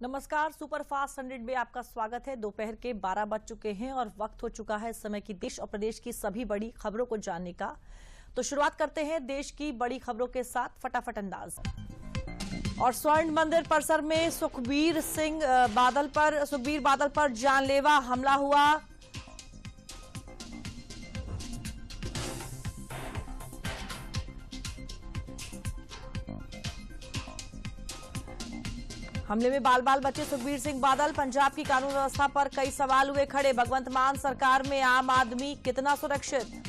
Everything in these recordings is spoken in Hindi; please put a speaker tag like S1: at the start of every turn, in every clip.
S1: नमस्कार, सुपरफास्ट 100 में आपका स्वागत है। दोपहर के 12 बज चुके हैं और वक्त हो चुका है इस समय की देश और प्रदेश की सभी बड़ी खबरों को जानने का। तो शुरुआत करते हैं देश की बड़ी खबरों के साथ फटाफट अंदाज। और स्वर्ण मंदिर परिसर में सुखबीर बादल पर जानलेवा हमला हुआ। हमले में बाल बाल बचे सुखबीर सिंह बादल। पंजाब की कानून व्यवस्था पर कई सवाल हुए खड़े। भगवंत मान सरकार में आम आदमी कितना सुरक्षित।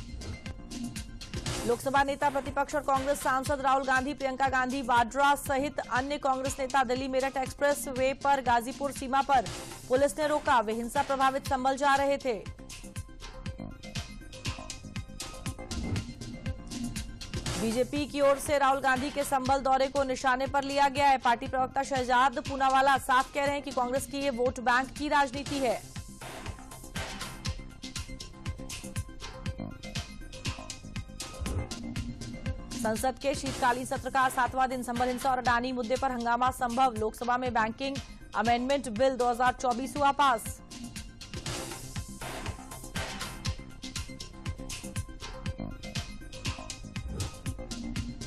S1: लोकसभा नेता प्रतिपक्ष और कांग्रेस सांसद राहुल गांधी, प्रियंका गांधी वाड्रा सहित अन्य कांग्रेस नेता दिल्ली मेरठ एक्सप्रेस वे पर गाजीपुर सीमा पर पुलिस ने रोका। वे हिंसा प्रभावित संभल जा रहे थे। बीजेपी की ओर से राहुल गांधी के संभल दौरे को निशाने पर लिया गया है। पार्टी प्रवक्ता शहजाद पूनावाला साफ कह रहे हैं कि कांग्रेस की ये वोट बैंक की राजनीति है। संसद के शीतकालीन सत्र का 7वां दिन। संभल हिंसा और अडानी मुद्दे पर हंगामा संभव। लोकसभा में बैंकिंग अमेंडमेंट बिल 2024 हुआ पास।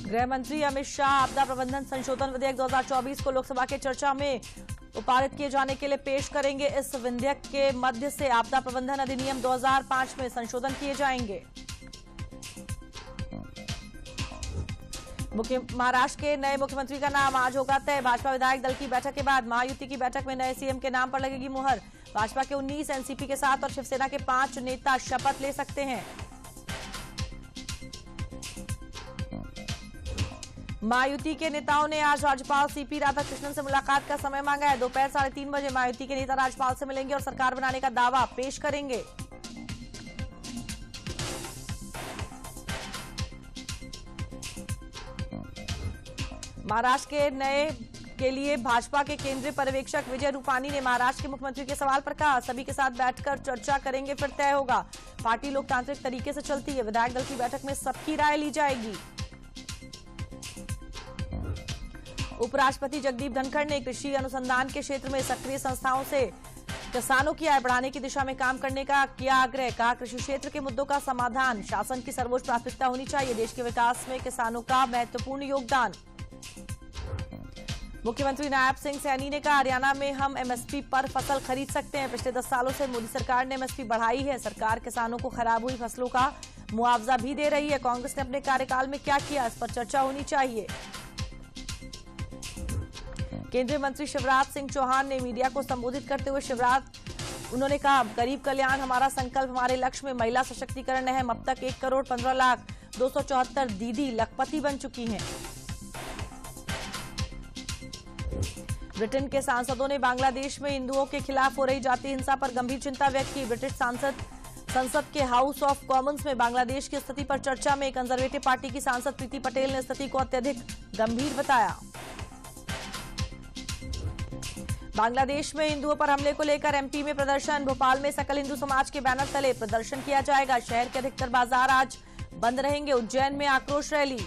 S1: गृह मंत्री अमित शाह आपदा प्रबंधन संशोधन विधेयक 2024 को लोकसभा के चर्चा में पारित किए जाने के लिए पेश करेंगे। इस विधेयक के मध्य से आपदा प्रबंधन अधिनियम 2005 में संशोधन किए जाएंगे। महाराष्ट्र के नए मुख्यमंत्री का नाम आज होगा तय। भाजपा विधायक दल की बैठक के बाद महायुति की बैठक में नए सीएम के नाम पर लगेगी मुहर। भाजपा के 19, एनसीपी के 7 और शिवसेना के 5 नेता शपथ ले सकते हैं। महायुति के नेताओं ने आज राज्यपाल सीपी राधाकृष्णन से मुलाकात का समय मांगा है। दोपहर 3:30 बजे महायुति के नेता राज्यपाल से मिलेंगे और सरकार बनाने का दावा पेश करेंगे। महाराष्ट्र के नए के लिए भाजपा के केंद्रीय पर्यवेक्षक विजय रूपानी ने महाराष्ट्र के मुख्यमंत्री के सवाल पर कहा, सभी के साथ बैठकर चर्चा करेंगे फिर तय होगा। पार्टी लोकतांत्रिक तरीके से चलती है। विधायक दल की बैठक में सबकी राय ली जाएगी। उपराष्ट्रपति जगदीप धनखड़ ने कृषि अनुसंधान के क्षेत्र में सक्रिय संस्थाओं से किसानों की आय बढ़ाने की दिशा में काम करने का किया आग्रह। कहा, कृषि क्षेत्र के मुद्दों का समाधान शासन की सर्वोच्च प्राथमिकता होनी चाहिए। देश के विकास में किसानों का महत्वपूर्ण योगदान। मुख्यमंत्री नायब सिंह सैनी ने कहा, हरियाणा में हम एमएसपी पर फसल खरीद सकते हैं। पिछले 10 सालों से मोदी सरकार ने एमएसपी बढ़ाई है। सरकार किसानों को खराब हुई फसलों का मुआवजा भी दे रही है। कांग्रेस ने अपने कार्यकाल में क्या किया, इस पर चर्चा होनी चाहिए। केंद्रीय मंत्री शिवराज सिंह चौहान ने मीडिया को संबोधित करते हुए उन्होंने कहा, गरीब कल्याण हमारा संकल्प, हमारे लक्ष्य में महिला सशक्तिकरण है। अब तक 1,15,02,74 दीदी लखपति बन चुकी हैं। ब्रिटेन के सांसदों ने बांग्लादेश में हिंदुओं के खिलाफ हो रही जातीय हिंसा पर गंभीर चिंता व्यक्त की। ब्रिटिश संसद के हाउस ऑफ कॉमन्स में बांग्लादेश की स्थिति पर चर्चा में कंजर्वेटिव पार्टी की सांसद प्रीति पटेल ने स्थिति को अत्यधिक गंभीर बताया। बांग्लादेश में हिंदुओं पर हमले को लेकर एमपी में प्रदर्शन। भोपाल में सकल हिंदू समाज के बैनर तले प्रदर्शन किया जाएगा। शहर के अधिकतर बाजार आज बंद रहेंगे। उज्जैन में आक्रोश रैली।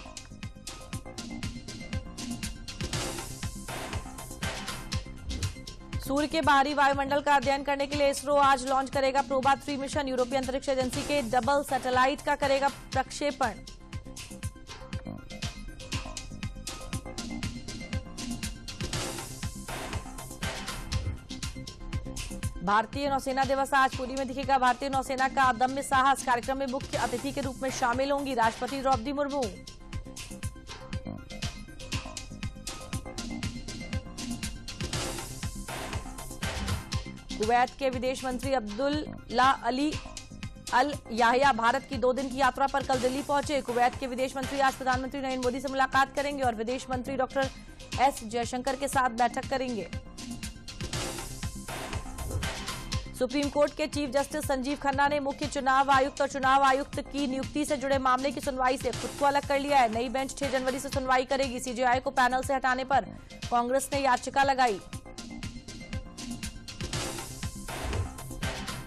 S1: सूर्य के बाहरी वायुमंडल का अध्ययन करने के लिए इसरो आज लॉन्च करेगा प्रोबा 3 मिशन। यूरोपीय अंतरिक्ष एजेंसी के डबल सैटेलाइट का करेगा प्रक्षेपण। भारतीय नौसेना दिवस आज पुरी में दिखेगा भारतीय नौसेना का अदम्य साहस। कार्यक्रम में मुख्य अतिथि के रूप में शामिल होंगी राष्ट्रपति द्रौपदी मुर्मू। कुवैत के विदेश मंत्री अब्दुल्ला अली अल याहिया भारत की 2 दिन की यात्रा पर कल दिल्ली पहुंचे। कुवैत के विदेश मंत्री आज प्रधानमंत्री नरेंद्र मोदी से मुलाकात करेंगे और विदेश मंत्री डॉक्टर एस जयशंकर के साथ बैठक करेंगे। सुप्रीम कोर्ट के चीफ जस्टिस संजीव खन्ना ने मुख्य चुनाव आयुक्त और चुनाव आयुक्त की नियुक्ति से जुड़े मामले की सुनवाई से खुद को अलग कर लिया है। नई बेंच 6 जनवरी से सुनवाई करेगी। सीजेआई को पैनल से हटाने पर कांग्रेस ने याचिका लगाई।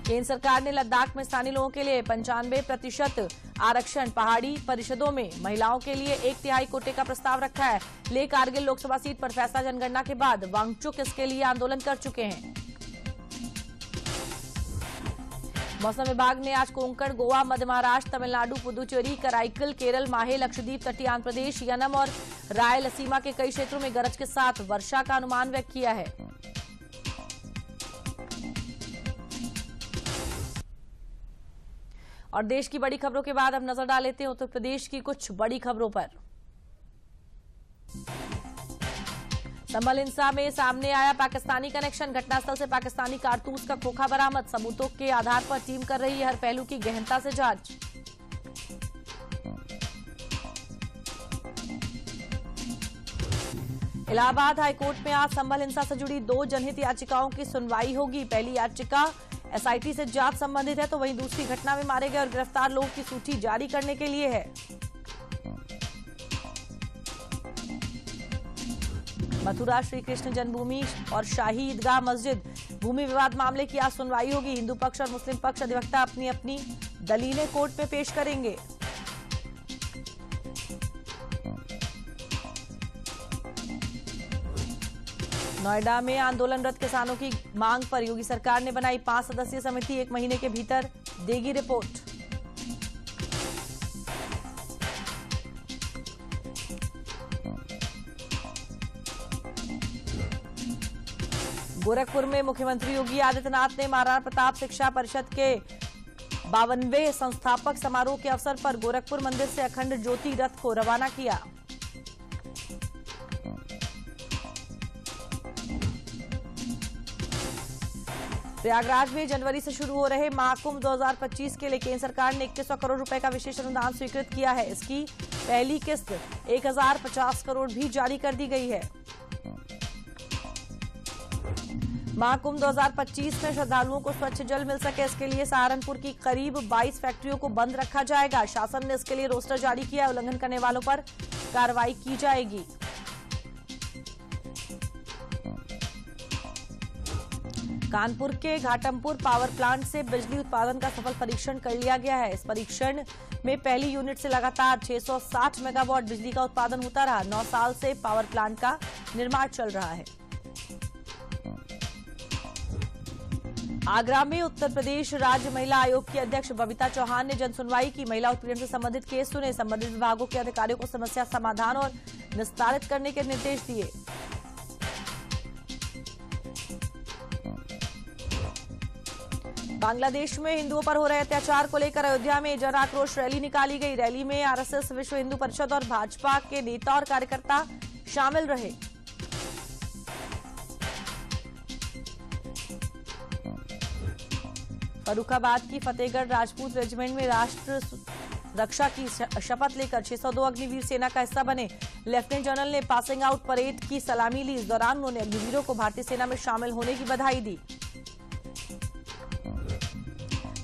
S1: केंद्र सरकार ने लद्दाख में स्थानीय लोगों के लिए 95% आरक्षण, पहाड़ी परिषदों में महिलाओं के लिए 1/3 कोटे का प्रस्ताव रखा है। लेह कारगिल लोकसभा सीट पर फैसला जनगणना के बाद वांगचुक इसके लिए आंदोलन कर चुके हैं। मौसम विभाग ने आज कोंकण, गोवा, मध्य महाराष्ट्र, तमिलनाडु, पुदुचेरी, कराईकल, केरल, माहे, लक्षद्वीप, तटीय आंध्र प्रदेश, यनम और रायलसीमा के कई क्षेत्रों में गरज के साथ वर्षा का अनुमान व्यक्त किया है। और देश की बड़ी खबरों के बाद अब नजर डाल लेते हैं उत्तर प्रदेश की कुछ बड़ी खबरों पर। संभल हिंसा में सामने आया पाकिस्तानी कनेक्शन, घटनास्थल से पाकिस्तानी कारतूस का खोखा बरामद। सबूतों के आधार पर टीम कर रही है हर पहलू की गहनता से जांच। इलाहाबाद हाईकोर्ट में आज संभल हिंसा से जुड़ी 2 जनहित याचिकाओं की सुनवाई होगी। पहली याचिका एसआईटी से जांच संबंधित है, तो वहीं दूसरी घटना में मारे गए और गिरफ्तार लोगों की सूची जारी करने के लिए है। मथुरा श्री कृष्ण जन्मभूमि और शाही ईदगाह मस्जिद भूमि विवाद मामले की आज सुनवाई होगी। हिंदू पक्ष और मुस्लिम पक्ष अधिवक्ता अपनी अपनी दलीलें कोर्ट में पेश करेंगे। नोएडा में आंदोलनरत किसानों की मांग पर योगी सरकार ने बनाई 5 सदस्यीय समिति, 1 महीने के भीतर देगी रिपोर्ट। गोरखपुर में मुख्यमंत्री योगी आदित्यनाथ ने महाराणा प्रताप शिक्षा परिषद के 52वें संस्थापक समारोह के अवसर पर गोरखपुर मंदिर से अखंड ज्योति रथ को रवाना किया। प्रयागराज में जनवरी से शुरू हो रहे महाकुंभ 2025 के लिए केंद्र सरकार ने 2100 करोड़ रुपए का विशेष अनुदान स्वीकृत किया है। इसकी पहली किस्त 1050 करोड़ भी जारी कर दी गई है। महाकुंभ 2025 में श्रद्धालुओं को स्वच्छ जल मिल सके, इसके लिए सहारनपुर की करीब 22 फैक्ट्रियों को बंद रखा जाएगा। शासन ने इसके लिए रोस्टर जारी किया है। उल्लंघन करने वालों पर कार्रवाई की जाएगी। कानपुर के घाटमपुर पावर प्लांट से बिजली उत्पादन का सफल परीक्षण कर लिया गया है। इस परीक्षण में पहली यूनिट से लगातार 660 मेगावाट बिजली का उत्पादन होता रहा। 9 साल से पावर प्लांट का निर्माण चल रहा है। आगरा में उत्तर प्रदेश राज्य महिला आयोग की अध्यक्ष बबीता चौहान ने जनसुनवाई की। महिला उत्पीड़न से संबंधित केस सुने, संबंधित विभागों के अधिकारियों को समस्या समाधान और निस्तारित करने के निर्देश दिए। बांग्लादेश में हिंदुओं पर हो रहे अत्याचार को लेकर अयोध्या में जन आक्रोश रैली निकाली गई। रैली में आरएसएस, विश्व हिंदू परिषद और भाजपा के नेता और कार्यकर्ता शामिल रहे। फर्रुखाबाद की फतेहगढ़ राजपूत रेजिमेंट में राष्ट्र रक्षा की शपथ लेकर 602 अग्निवीर सेना का हिस्सा बने लेफ्टिनेंट जनरल ने पासिंग आउट परेड की सलामी ली। इस दौरान उन्होंने अग्निवीरों को भारतीय सेना में शामिल होने की बधाई दी।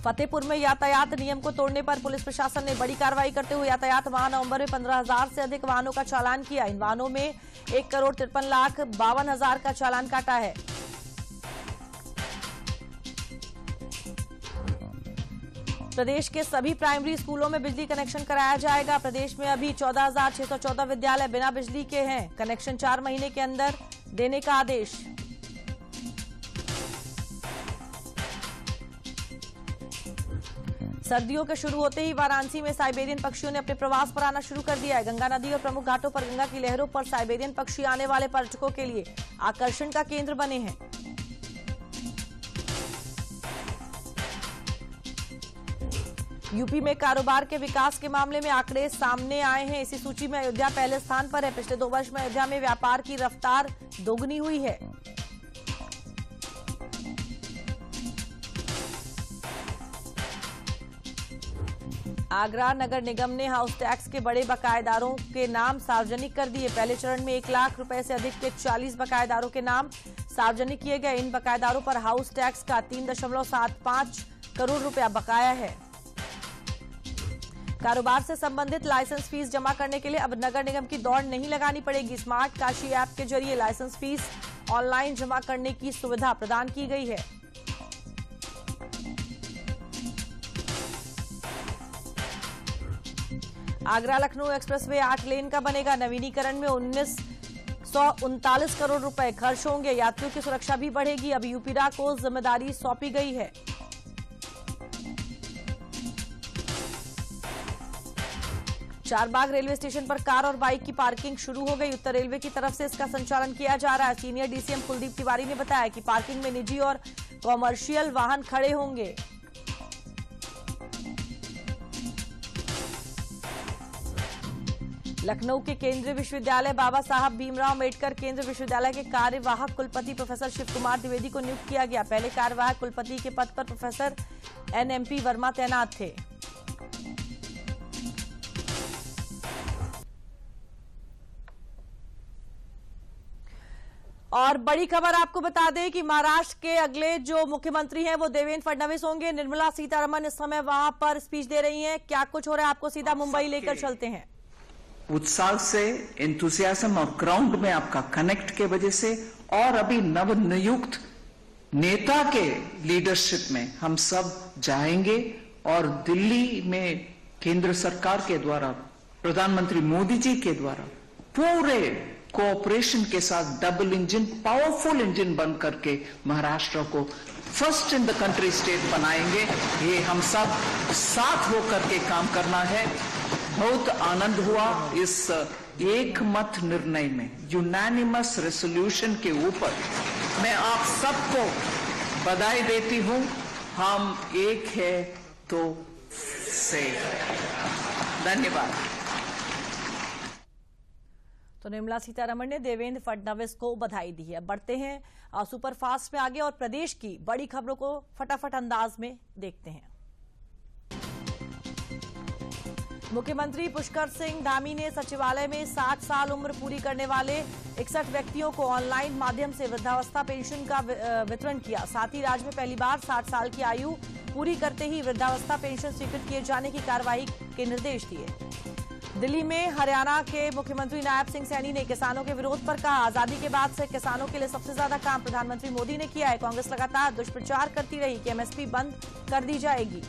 S1: फतेहपुर में यातायात नियम को तोड़ने पर पुलिस प्रशासन ने बड़ी कार्रवाई करते हुए यातायात माह नवंबर में 15,000 से अधिक वाहनों का चालान किया। इन वाहनों में 1,53,52,000 का चालान काटा है। प्रदेश के सभी प्राइमरी स्कूलों में बिजली कनेक्शन कराया जाएगा। प्रदेश में अभी 14,614 विद्यालय बिना बिजली के हैं। कनेक्शन 4 महीने के अंदर देने का आदेश। सर्दियों के शुरू होते ही वाराणसी में साइबेरियन पक्षियों ने अपने प्रवास पर आना शुरू कर दिया है। गंगा नदी और प्रमुख घाटों पर गंगा की लहरों पर साइबेरियन पक्षी आने वाले पर्यटकों के लिए आकर्षण का केंद्र बने हैं। यूपी में कारोबार के विकास के मामले में आंकड़े सामने आए हैं। इसी सूची में अयोध्या पहले स्थान पर है। पिछले 2 वर्ष में अयोध्या में व्यापार की रफ्तार दोगुनी हुई है। आगरा नगर निगम ने हाउस टैक्स के बड़े बकायेदारों के नाम सार्वजनिक कर दिए। पहले चरण में 1 लाख रुपए से अधिक के 40 बकायेदारों के नाम सार्वजनिक किए गए। इन बकायेदारों पर हाउस टैक्स का 3.75 करोड़ रुपया बकाया है। कारोबार से संबंधित लाइसेंस फीस जमा करने के लिए अब नगर निगम की दौड़ नहीं लगानी पड़ेगी। स्मार्ट काशी ऐप के जरिए लाइसेंस फीस ऑनलाइन जमा करने की सुविधा प्रदान की गई है। आगरा लखनऊ एक्सप्रेसवे 8 लेन का बनेगा। नवीनीकरण में 1939 करोड़ रुपए खर्च होंगे। यात्रियों की सुरक्षा भी बढ़ेगी। अब यूपीडा को जिम्मेदारी सौंपी गई है। चारबाग रेलवे स्टेशन पर कार और बाइक की पार्किंग शुरू हो गई। उत्तर रेलवे की तरफ से इसका संचालन किया जा रहा है। सीनियर डीसीएम कुलदीप तिवारी ने बताया कि पार्किंग में निजी और कॉमर्शियल वाहन खड़े होंगे। लखनऊ के केंद्रीय विश्वविद्यालय बाबा साहब भीमराव अम्बेडकर केंद्रीय विश्वविद्यालय के कार्यवाहक कुलपति प्रोफेसर शिव कुमार द्विवेदी को नियुक्त किया गया। पहले कार्यवाहक कुलपति के पद पर प्रोफेसर एनएमपी वर्मा तैनात थे। और बड़ी खबर आपको बता दें कि महाराष्ट्र के अगले जो मुख्यमंत्री हैं वो देवेंद्र फडणवीस होंगे। निर्मला सीतारमण इस समय वहां पर स्पीच दे रही हैं। क्या कुछ हो रहा है, आपको सीधा मुंबई लेकर चलते हैं।
S2: उत्साह से, एंथुसियाज्म और ग्राउंड में आपका कनेक्ट के वजह से और अभी नवनियुक्त नेता के लीडरशिप में हम सब जाएंगे और दिल्ली में केंद्र सरकार के द्वारा, प्रधानमंत्री मोदी जी के द्वारा पूरे कोऑपरेशन के साथ डबल इंजन, पावरफुल इंजन बन करके महाराष्ट्र को first in the country state बनाएंगे। ये हम सब साथ होकर के काम करना है। बहुत आनंद हुआ इस एक मत निर्णय में, यूनानिमस रेसोल्यूशन के ऊपर। मैं आप सबको बधाई देती हूं। हम एक है तो सेफ। धन्यवाद।
S1: तो निर्मला सीतारमण ने देवेंद्र फडणवीस को बधाई दी है। बढ़ते हैं सुपरफास्ट में आगे और प्रदेश की बड़ी खबरों को फटाफट अंदाज में देखते हैं। मुख्यमंत्री पुष्कर सिंह धामी ने सचिवालय में 60 साल उम्र पूरी करने वाले 61 व्यक्तियों को ऑनलाइन माध्यम से वृद्धावस्था पेंशन का वितरण किया। साथ ही राज्य में पहली बार 60 साल की आयु पूरी करते ही वृद्धावस्था पेंशन स्वीकृत किए जाने की कार्रवाई के निर्देश दिए। दिल्ली में हरियाणा के मुख्यमंत्री नायब सिंह सैनी ने किसानों के विरोध पर कहा, आजादी के बाद से किसानों के लिए सबसे ज्यादा काम प्रधानमंत्री मोदी ने किया है। कांग्रेस लगातार दुष्प्रचार करती रही कि एमएसपी बंद कर दी जाएगी।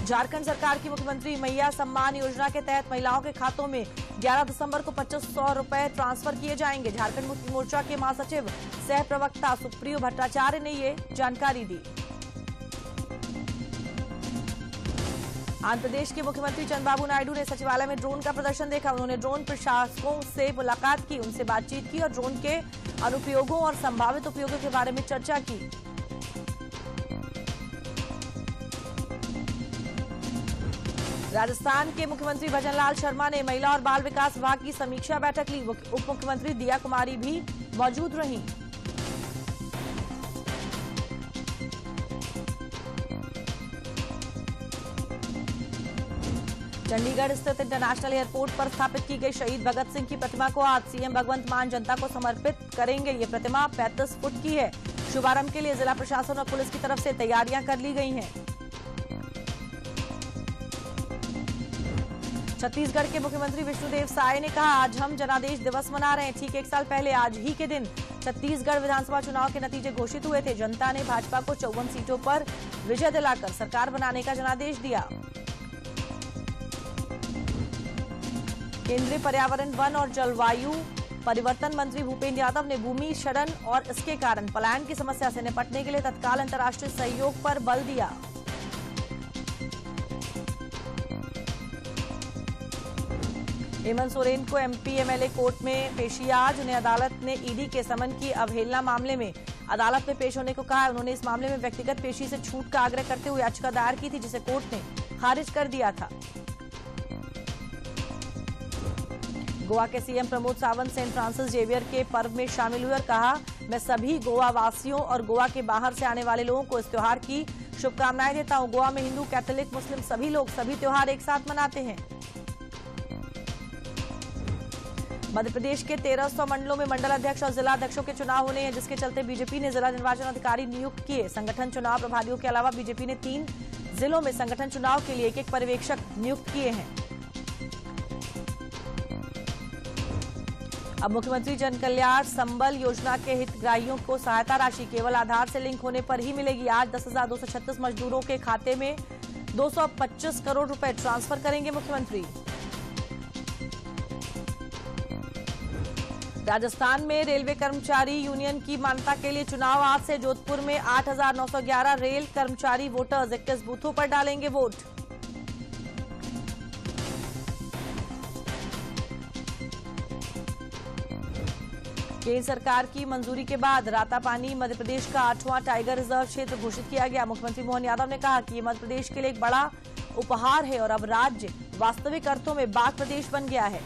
S1: झारखंड सरकार की मुख्यमंत्री मैया सम्मान योजना के तहत महिलाओं के खातों में 11 दिसंबर को 2500 रुपए ट्रांसफर किए जाएंगे। झारखंड मुक्ति मोर्चा के महासचिव सह प्रवक्ता सुप्रियो भट्टाचार्य ने ये जानकारी दी। आंध्र प्रदेश के मुख्यमंत्री चंद्रबाबू नायडू ने सचिवालय में ड्रोन का प्रदर्शन देखा। उन्होंने ड्रोन प्रशासकों से मुलाकात की, उनसे बातचीत की और ड्रोन के अनुप्रयोगों और संभावित उपयोगों के बारे में चर्चा की। राजस्थान के मुख्यमंत्री भजनलाल शर्मा ने महिला और बाल विकास विभाग की समीक्षा बैठक ली। उप मुख्यमंत्री दिया कुमारी भी मौजूद रहीं। चंडीगढ़ स्थित इंटरनेशनल एयरपोर्ट पर स्थापित की गई शहीद भगत सिंह की प्रतिमा को आज सीएम भगवंत मान जनता को समर्पित करेंगे। ये प्रतिमा 35 फुट की है। शुभारंभ के लिए जिला प्रशासन और पुलिस की तरफ से तैयारियां कर ली गई हैं। छत्तीसगढ़ के मुख्यमंत्री विष्णुदेव साय ने कहा, आज हम जनादेश दिवस मना रहे हैं। ठीक 1 साल पहले आज ही के दिन छत्तीसगढ़ विधानसभा चुनाव के नतीजे घोषित हुए थे। जनता ने भाजपा को 54 सीटों पर विजय दिलाकर सरकार बनाने का जनादेश दिया। केंद्रीय पर्यावरण, वन और जलवायु परिवर्तन मंत्री भूपेंद्र यादव ने भूमि क्षरण और इसके कारण पलायन की समस्या से निपटने के लिए तत्काल अंतर्राष्ट्रीय सहयोग पर बल दिया। हेमंत सोरेन को एमपी एमएलए कोर्ट में पेशी आज। उन्हें अदालत ने ईडी के समन की अवहेलना मामले में अदालत में पेश होने को कहा है। उन्होंने इस मामले में व्यक्तिगत पेशी से छूट का आग्रह करते हुए याचिका दायर की थी, जिसे कोर्ट ने खारिज कर दिया था। गोवा के CM Pramod Sawant Saint Francis Xavier के पर्व में शामिल हुए और कहा, मैं सभी गोवा वासियों और गोवा के बाहर से आने वाले लोगों को इस त्योहार की शुभकामनाएं देता हूं। गोवा में हिंदू, कैथोलिक, मुस्लिम सभी लोग सभी त्योहार एक साथ मनाते हैं। मध्य प्रदेश के 1300 मंडलों में मंडल अध्यक्ष और जिला अध्यक्षों के चुनाव होने हैं, जिसके चलते बीजेपी ने जिला निर्वाचन अधिकारी नियुक्त किए। संगठन चुनाव प्रभारियों के अलावा बीजेपी ने 3 जिलों में संगठन चुनाव के लिए एक पर्यवेक्षक नियुक्त किए हैं। अब मुख्यमंत्री जन कल्याण संबल योजना के हितग्राहियों को सहायता राशि केवल आधार से लिंक होने पर ही मिलेगी। आज 10,236 मजदूरों के खाते में 225 करोड़ रुपए ट्रांसफर करेंगे मुख्यमंत्री। राजस्थान में रेलवे कर्मचारी यूनियन की मान्यता के लिए चुनाव आज से। जोधपुर में 8,911 रेल कर्मचारी वोटर्स 21 बूथों पर डालेंगे वोट। केंद्र सरकार की मंजूरी के बाद रातापानी मध्य प्रदेश का 8वां टाइगर रिजर्व क्षेत्र घोषित किया गया। मुख्यमंत्री मोहन यादव ने कहा कि ये मध्य प्रदेश के लिए एक बड़ा उपहार है और अब राज्य वास्तविक अर्थों में बाघ प्रदेश बन गया है।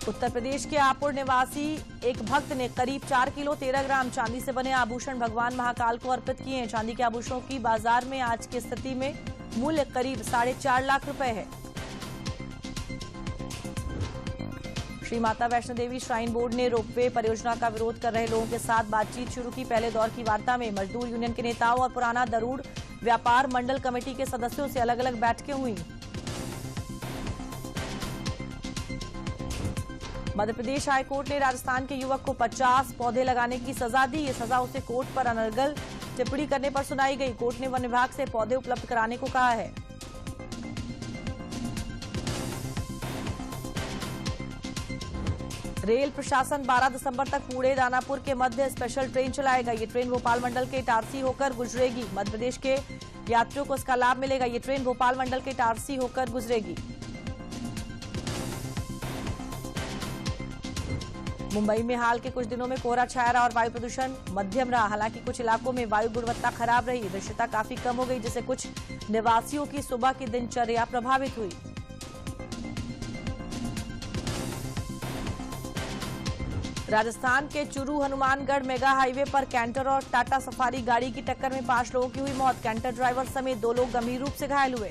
S1: उत्तर प्रदेश के हापुड़ निवासी एक भक्त ने करीब 4 किलो 13 ग्राम चांदी से बने आभूषण भगवान महाकाल को अर्पित किए हैं। चांदी के आभूषणों की बाजार में आज की स्थिति में मूल्य करीब 4.5 लाख रुपए है। श्री माता वैष्णो देवी श्राइन बोर्ड ने रोपवे परियोजना का विरोध कर रहे लोगों के साथ बातचीत शुरू की। पहले दौर की वार्ता में मजदूर यूनियन के नेताओं और पुराना दरूड़ व्यापार मंडल कमेटी के सदस्यों से अलग अलग बैठकें हुई। मध्य प्रदेश हाईकोर्ट ने राजस्थान के युवक को 50 पौधे लगाने की सजा दी। ये सजा उसे कोर्ट पर अनर्गल टिप्पणी करने पर सुनाई गई। कोर्ट ने वन विभाग से पौधे उपलब्ध कराने को कहा है। रेल प्रशासन 12 दिसंबर तक पुणे दानापुर के मध्य स्पेशल ट्रेन चलाएगा। ये ट्रेन भोपाल मंडल के इटारसी होकर गुजरेगी। मध्य प्रदेश के यात्रियों को इसका लाभ मिलेगा। ये ट्रेन भोपाल मंडल के इटारसी होकर गुजरेगी। मुंबई में हाल के कुछ दिनों में कोहरा छाया रहा और वायु प्रदूषण मध्यम रहा। हालांकि कुछ इलाकों में वायु गुणवत्ता खराब रही। दृश्यता काफी कम हो गई, जिससे कुछ निवासियों की सुबह की दिनचर्या प्रभावित हुई। राजस्थान के चुरू हनुमानगढ़ मेगा हाईवे पर कैंटर और टाटा सफारी गाड़ी की टक्कर में 5 लोगों की हुई मौत। कैंटर ड्राइवर समेत 2 लोग गंभीर रूप से घायल हुए।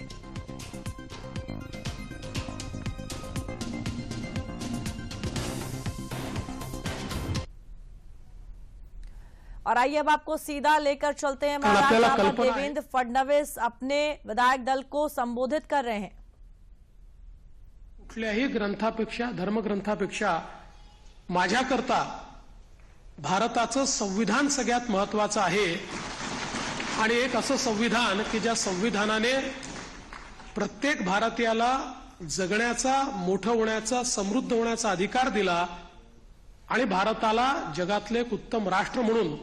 S1: और आइए अब आपको सीधा लेकर चलते हैं महाराष्ट्र में। देवेंद्र फडणवीस अपने विधायक दल को संबोधित कर रहे हैं।
S3: कुठल्याही ग्रंथापेक्षा धर्मग्रंथापेक्षा माझ्याकरता भारताचं संविधान सगळ्यात महत्त्वाचं आहे आणि एक असं संविधान की ज्या संविधानाने प्रत्येक भारतीयाला जगण्याचा, मोठं होण्याचा, समृद्ध होण्याचा अधिकार दिला आणि भारताला जगातले एक उत्तम राष्ट्र म्हणून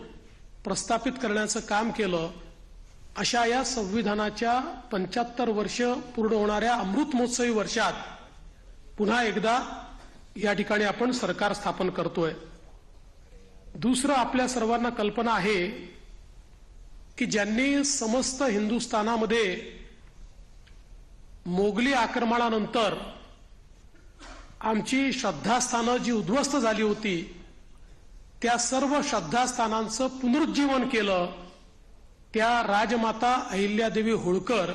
S3: प्रस्थापित करण्याचं काम केलं। अशा या संविधानाच्या 75 वर्ष पूर्ण होणाऱ्या अमृत महोत्सवी वर्षात पुन्हा एकदा या ठिकाणी आपण सरकार स्थापन करतोय। दुसरं, आपल्या सर्वांना कल्पना आहे की ज्यांनी समस्त हिंदुस्थानामध्ये मोगली आक्रमणानंतर आमची श्रद्धास्थानं जी उद्ध्वस्त झाली होती त्या सर्व श्रद्धास्थानांचं पुनरुज्जीवन केलं। त्या राजमाता अहिल्यादेवी होळकर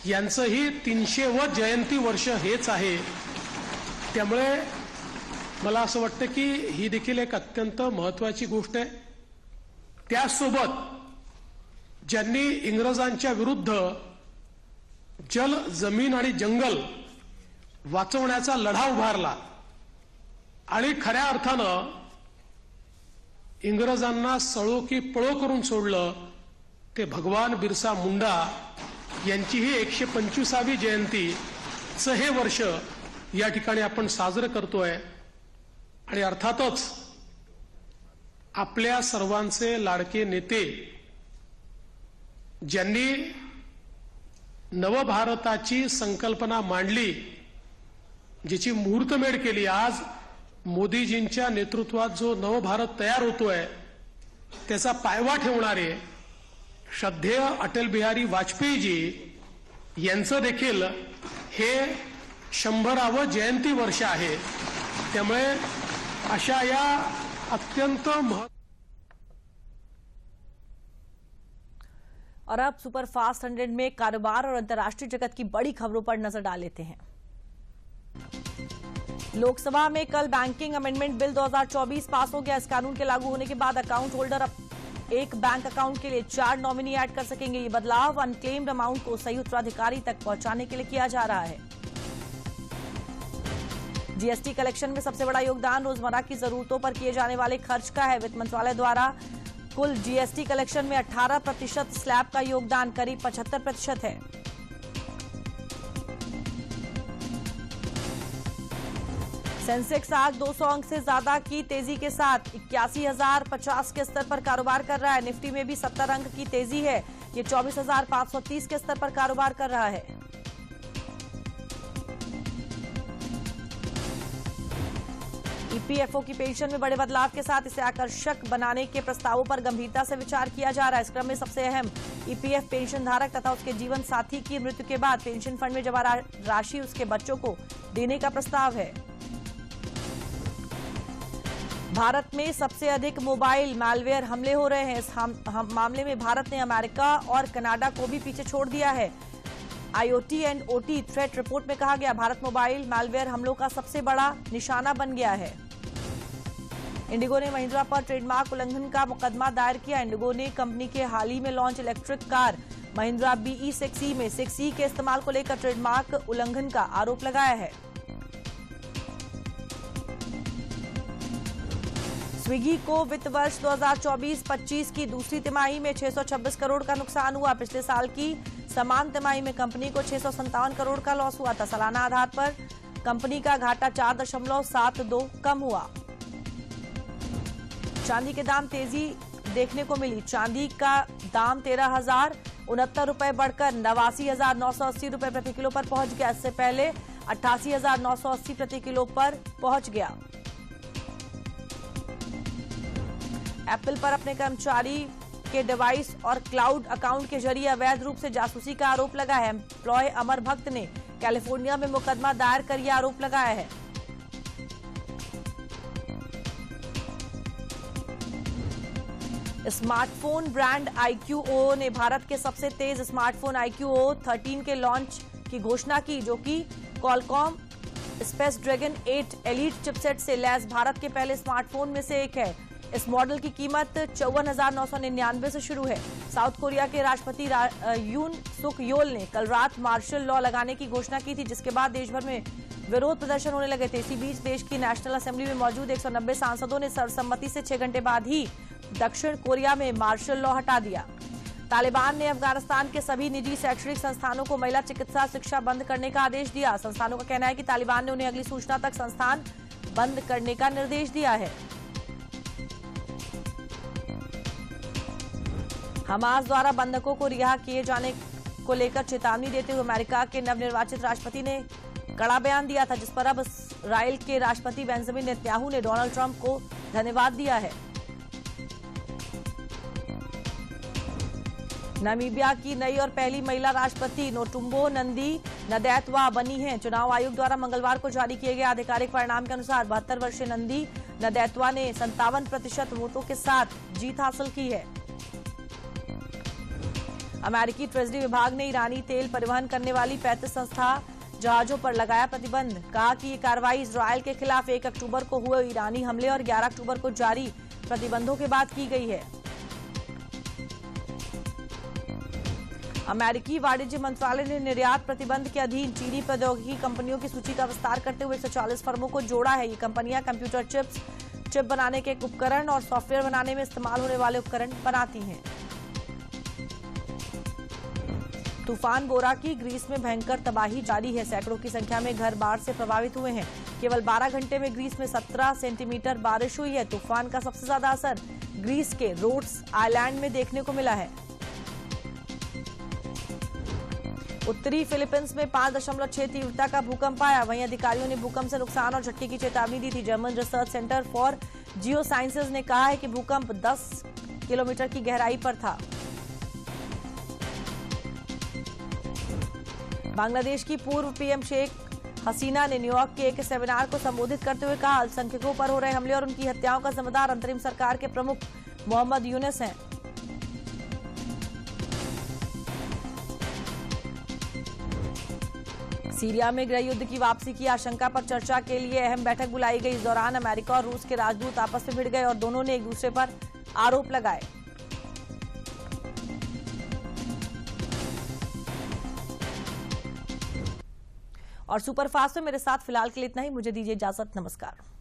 S3: यांचंही 300वे जयंती वर्ष हेच आहे। त्यामुळे मला असं वाटतं की ही देखील एक अत्यंत महत्त्वाची गोष्ट आहे। त्यासोबत ज्यांनी इंग्रजांच्या विरुद्ध जल, जमीन आणि जंगल वाचवण्याचा लढा उभारला आणि खऱ्या अर्थानं इंग्रजांना सळो की पळो करून सोडलं, ते भगवान बिरसा मुंडा यांचीही 125वी जयंतीचं हे वर्ष या ठिकाणी आपण साजरं करतोय। आणि अर्थातच आपल्या सर्वांचे लाडके नेते ज्यांनी नवभारताची संकल्पना मांडली, जिची मुहूर्तमेढ केली, आज मोदीजींच्या नेतृत्वात जो नवभारत तयार होतोय त्याचा पायवा ठेवणारे श्रद्धेय अटल बिहारी वाजपेयीजी यांचं देखील हे 100वे जयंती वर्ष आहे। त्यामुळे अशा या अत्यंत
S1: और अब सुपरफास्ट 100 में कारोबार और अंतर्राष्ट्रीय जगत की बड़ी खबरों पर नजर डाल लेते हैं। लोकसभा में कल बैंकिंग अमेंडमेंट बिल 2024 पास हो गया। इस कानून के लागू होने के बाद अकाउंट होल्डर अब एक बैंक अकाउंट के लिए 4 नॉमिनी ऐड कर सकेंगे। ये बदलाव अनक्लेम्ड अमाउंट को सही उत्तराधिकारी तक पहुंचाने के लिए किया जा रहा है। जीएसटी कलेक्शन में सबसे बड़ा योगदान रोजमर्रा की जरूरतों पर किए जाने वाले खर्च का है। वित्त मंत्रालय द्वारा कुल जीएसटी कलेक्शन में 18% स्लैब का योगदान करीब 75% है। सेंसेक्स आज 200 अंक से ज्यादा की तेजी के साथ 81,050 के स्तर पर कारोबार कर रहा है। निफ्टी में भी 70 अंक की तेजी है, ये 24,530 के स्तर पर कारोबार कर रहा है। ईपीएफओ की पेंशन में बड़े बदलाव के साथ इसे आकर्षक बनाने के प्रस्तावों पर गंभीरता से विचार किया जा रहा है। इस क्रम में सबसे अहम ईपीएफ पेंशन धारक तथा उसके जीवन साथी की मृत्यु के बाद पेंशन फंड में जमा राशि उसके बच्चों को देने का प्रस्ताव है। भारत में सबसे अधिक मोबाइल मैलवेयर हमले हो रहे हैं। इस मामले में भारत ने अमेरिका और कनाडा को भी पीछे छोड़ दिया है। IoT and OT threat report में कहा गया, भारत मोबाइल मैलवेयर हमलों का सबसे बड़ा निशाना बन गया है। इंडिगो ने महिंद्रा पर ट्रेडमार्क उल्लंघन का मुकदमा दायर किया। इंडिगो ने कंपनी के हाल ही में launch electric car Mahindra BE 6E में 6E के इस्तेमाल को लेकर ट्रेडमार्क उल्लंघन का आरोप लगाया है। स्विगी को वित्त वर्ष 2024-25 की दूसरी तिमाही में 626 करोड़ का नुकसान हुआ। पिछले साल की समान तिमाही में कंपनी को 657 करोड़ का लॉस हुआ था। सालाना आधार पर कंपनी का घाटा 4.72 कम हुआ। चांदी के दाम तेजी देखने को मिली। चांदी का दाम 13,069 रुपए बढ़कर 89,980 रुपए प्रति किलो पर पहुंच गया। इससे पहले 88,980 प्रति किलो पर पहुंच गया। एप्पल पर अपने कर्मचारी के डिवाइस और क्लाउड अकाउंट के जरिए अवैध रूप से जासूसी का आरोप लगा है। एम्प्लॉय अमर भक्त ने कैलिफोर्निया में मुकदमा दायर कर यह आरोप लगाया है। स्मार्टफोन ब्रांड iQOO ने भारत के सबसे तेज स्मार्टफोन iQOO 13 के लॉन्च की घोषणा की, जो कि क्वालकॉम स्नैपड्रैगन 8 एलीट चिपसेट से लैस भारत के पहले स्मार्टफोन में से एक है। इस मॉडल की कीमत 54,999 से शुरू है। साउथ कोरिया के राष्ट्रपति यून सुक योल ने कल रात मार्शल लॉ लगाने की घोषणा की थी, जिसके बाद देश भर में विरोध प्रदर्शन होने लगे थे। इसी बीच देश की नेशनल असेंबली में मौजूद 190 सांसदों ने सर्वसम्मति से 6 घंटे बाद ही दक्षिण कोरिया में मार्शल लॉ हटा दिया। तालिबान ने अफगानिस्तान के सभी निजी शैक्षणिक संस्थानों को महिला चिकित्सा शिक्षा बंद करने का आदेश दिया। संस्थानों का कहना है कि तालिबान ने उन्हें अगली सूचना तक संस्थान बंद करने का निर्देश दिया है। हमास द्वारा बंधकों को रिहा किए जाने को लेकर चेतावनी देते हुए अमेरिका के नवनिर्वाचित राष्ट्रपति ने कड़ा बयान दिया था, जिस पर अब इस्राएल के राष्ट्रपति बेंजामिन नेतन्याहू ने डोनाल्ड ट्रंप को धन्यवाद दिया है। नामीबिया की नई और पहली महिला राष्ट्रपति नोटुम्बो नंदी नदैतवा बनी हैं। चुनाव आयोग द्वारा मंगलवार को जारी किए गए आधिकारिक परिणाम के अनुसार 72 वर्षीय नंदी नदैतवा ने 57% वोटों के साथ जीत हासिल की है। अमेरिकी ट्रेजरी विभाग ने ईरानी तेल परिवहन करने वाली 35 संस्था जहाजों पर लगाया प्रतिबंध। कहा कि ये कार्रवाई इजरायल के खिलाफ 1 अक्टूबर को हुए ईरानी हमले और 11 अक्टूबर को जारी प्रतिबंधों के बाद की गई है। अमेरिकी वाणिज्य मंत्रालय ने निर्यात प्रतिबंध के अधीन चीनी प्रौद्योगिकी कंपनियों की सूची का विस्तार करते हुए 140 फर्मों को जोड़ा है। ये कंपनियां कंप्यूटर चिप बनाने के उपकरण और सॉफ्टवेयर बनाने में इस्तेमाल होने वाले उपकरण बनाती हैं। तूफान बोरा की ग्रीस में भयंकर तबाही जारी है। सैकड़ों की संख्या में घर बाढ़ से प्रभावित हुए हैं। केवल 12 घंटे में ग्रीस में 17 सेंटीमीटर बारिश हुई है। तूफान का सबसे ज्यादा असर ग्रीस के रोड्स आइलैंड में देखने को मिला है। उत्तरी फिलीपींस में 5.6 तीव्रता का भूकंप आया। वहीं अधिकारियों ने भूकंप से नुकसान और झटके की चेतावनी दी थी। German research centre for Jio sciences ने कहा है कि भूकंप 10 किलोमीटर की गहराई पर था। बांग्लादेश की पूर्व पीएम शेख हसीना ने न्यूयॉर्क के एक सेमिनार को संबोधित करते हुए कहा, अल्पसंख्यकों पर हो रहे हमले और उनकी हत्याओं का जिम्मेदार अंतरिम सरकार के प्रमुख मोहम्मद यूनुस हैं। सीरिया में गृह युद्ध की वापसी की आशंका पर चर्चा के लिए अहम बैठक बुलाई गई। इस दौरान अमेरिका और रूस के राजदूत आपस में भिड़ गए और दोनों ने एक दूसरे पर आरोप लगाए। और सुपरफास्ट में मेरे साथ फिलहाल के लिए इतना ही। मुझे दीजिए इजाजत। नमस्कार।